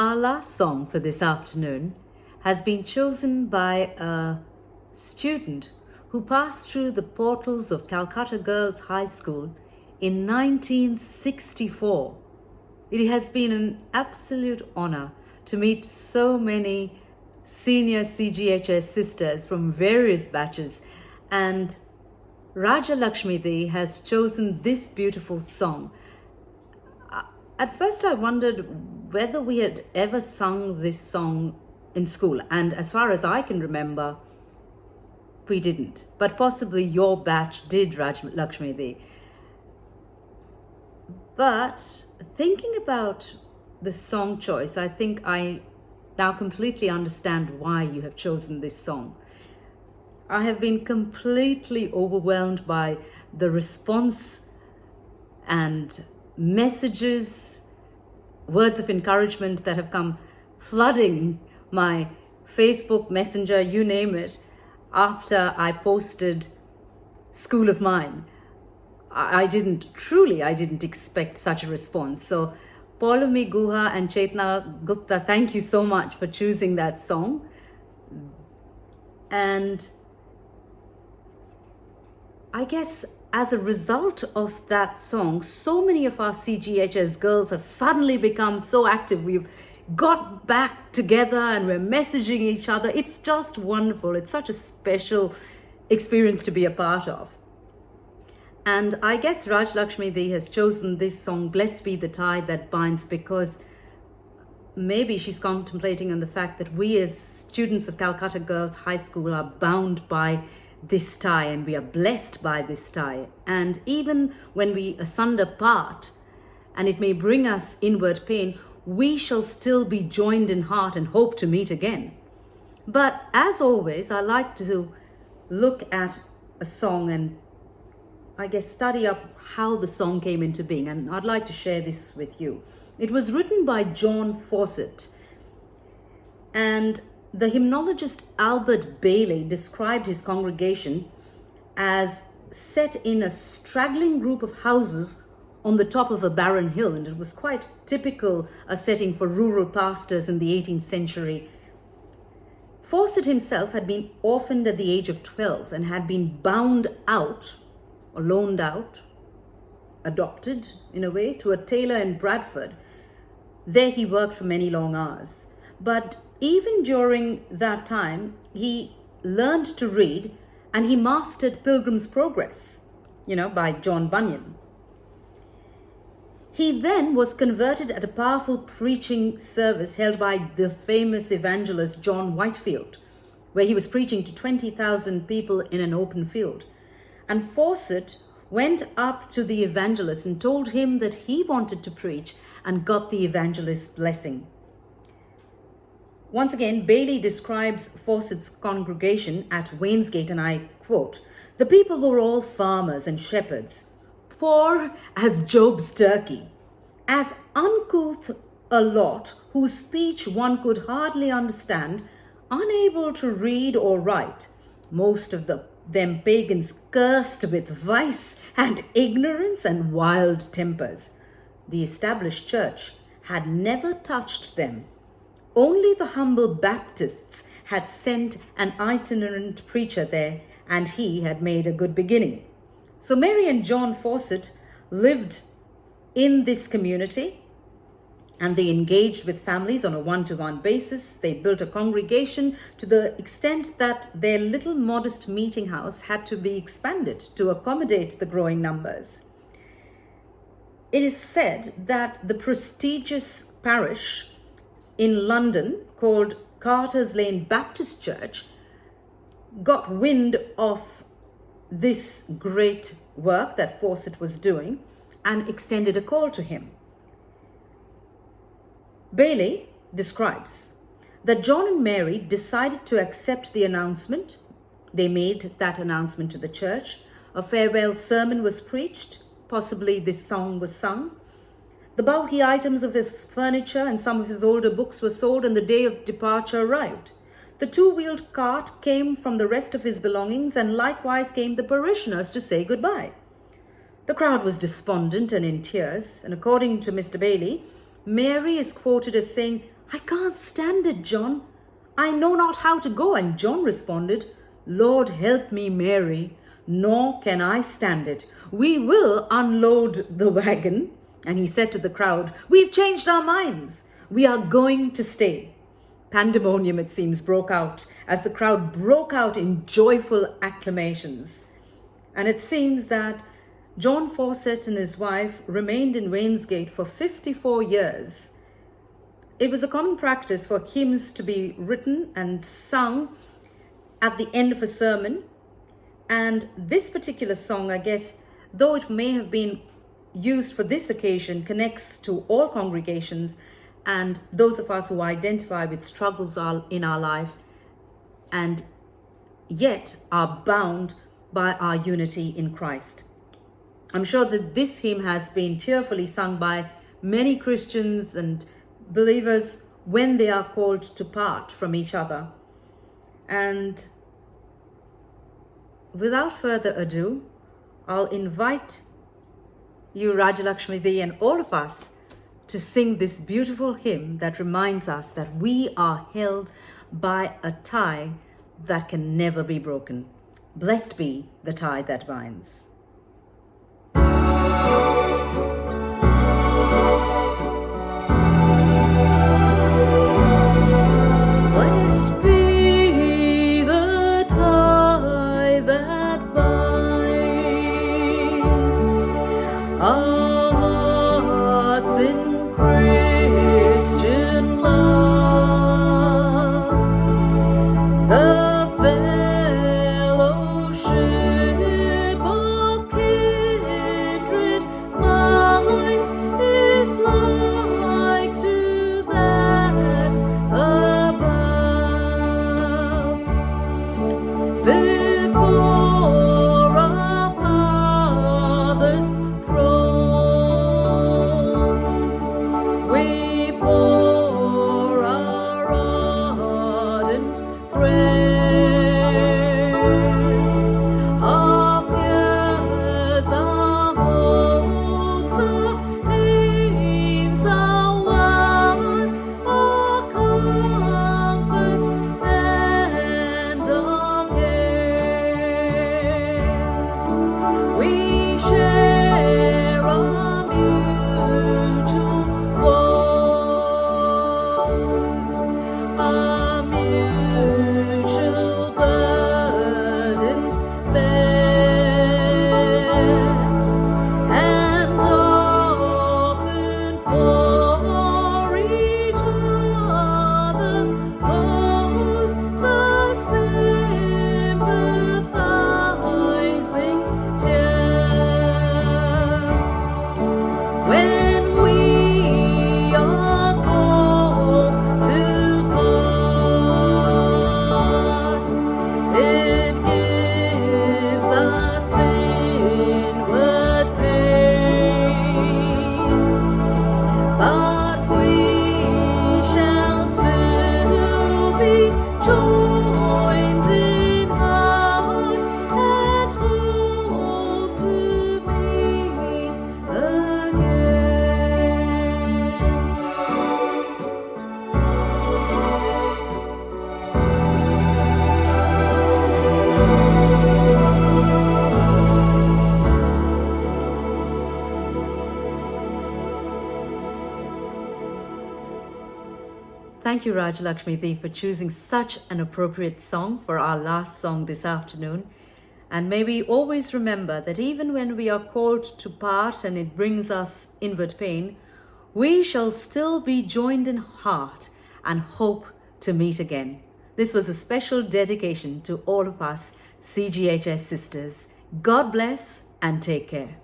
Our last song for this afternoon has been chosen by a student who passed through the portals of Calcutta Girls High School in 1964. It has been an absolute honor to meet so many senior CGHS sisters from various batches, and Raja Lakshmi Dee has chosen this beautiful song. At first I wondered whether we had ever sung this song in school, and as far as I can remember, we didn't. But possibly your batch did, Raj Lakshmi Dee. But thinking about the song choice, I think I now completely understand why you have chosen this song. I have been completely overwhelmed by the response and messages, words of encouragement that have come flooding my Facebook Messenger, you name it, after I posted School of Mine. I didn't expect such a response. So Paulami Guha and Chetna Gupta, thank you so much for choosing that song. And I guess as a result of that song, so many of our CGHS girls have suddenly become so active. We've got back together and we're messaging each other. It's just wonderful. It's such a special experience to be a part of. And I guess Raj Lakshmi Dee has chosen this song, Blessed Be the Tie That Binds, because maybe she's contemplating on the fact that we as students of Calcutta Girls High School are bound by this tie, and we are blessed by this tie. And even when we asunder part, and it may bring us inward pain, we shall still be joined in heart and hope to meet again. But as always, I like to look at a song and I guess study up how the song came into being, and I'd like to share this with you. It was written by John Fawcett, and the hymnologist Albert Bailey described his congregation as set in a straggling group of houses on the top of a barren hill, and it was quite typical a setting for rural pastors in the 18th century. Fawcett himself had been orphaned at the age of 12 and had been bound out or loaned out, adopted in a way, to a tailor in Bradford. There he worked for many long hours. But even during that time, he learned to read and he mastered Pilgrim's Progress, by John Bunyan. He then was converted at a powerful preaching service held by the famous evangelist John Whitefield, where he was preaching to 20,000 people in an open field. And Fawcett went up to the evangelist and told him that he wanted to preach, and got the evangelist's blessing. Once again, Bailey describes Fawcett's congregation at Wainsgate, and I quote, "The people were all farmers and shepherds, poor as Job's turkey, as uncouth a lot whose speech one could hardly understand, unable to read or write, most of them pagans cursed with vice and ignorance and wild tempers. The established church had never touched them. Only the humble Baptists had sent an itinerant preacher there, and he had made a good beginning." So Mary and John Fawcett lived in this community, and they engaged with families on a one-to-one basis. They built a congregation to the extent that their little modest meeting house had to be expanded to accommodate the growing numbers. It is said that the prestigious parish in London called Carter's Lane Baptist Church got wind of this great work that Fawcett was doing and extended a call to him. Bailey describes that John and Mary decided to accept the announcement. They made that announcement to the church. A farewell sermon was preached. Possibly this song was sung. The bulky items of his furniture and some of his older books were sold, and the day of departure arrived. The two-wheeled cart came from the rest of his belongings, and likewise came the parishioners to say goodbye. The crowd was despondent and in tears, and according to Mr. Bailey, Mary is quoted as saying, I can't stand it, John. I know not how to go. And John responded, Lord, help me, Mary, nor can I stand it. We will unload the wagon. And he said to the crowd, we've changed our minds. We are going to stay. Pandemonium, it seems, broke out as the crowd broke out in joyful acclamations. And it seems that John Fawcett and his wife remained in Wainsgate for 54 years. It was a common practice for hymns to be written and sung at the end of a sermon. And this particular song, I guess, though it may have been used for this occasion, connects to all congregations and those of us who identify with struggles in our life and yet are bound by our unity in Christ. I'm sure that this hymn has been tearfully sung by many Christians and believers when they are called to part from each other. And without further ado, I'll invite you, Rajalakshmi Dee, and all of us to sing this beautiful hymn that reminds us that we are held by a tie that can never be broken. Blessed be the tie that binds. Blessed be the tie that binds our hearts in Christian love, the fellowship of kindred minds is like to that above. Before our Father's throne, we pour our ardent prayers, our fears, our hopes, our aims, our one, our comfort and our cares. We share our mutual woes, our mutual burdens bear, and often for each other pose the sympathizing tear. When we are called to part, it gives us inward pain, but we shall still be joined in heart and hope to meet again. Thank you, Rajalakshmi Dee, for choosing such an appropriate song for our last song this afternoon. And may we always remember that even when we are called to part and it brings us inward pain, we shall still be joined in heart and hope to meet again. This was a special dedication to all of us CGHS sisters. God bless and take care.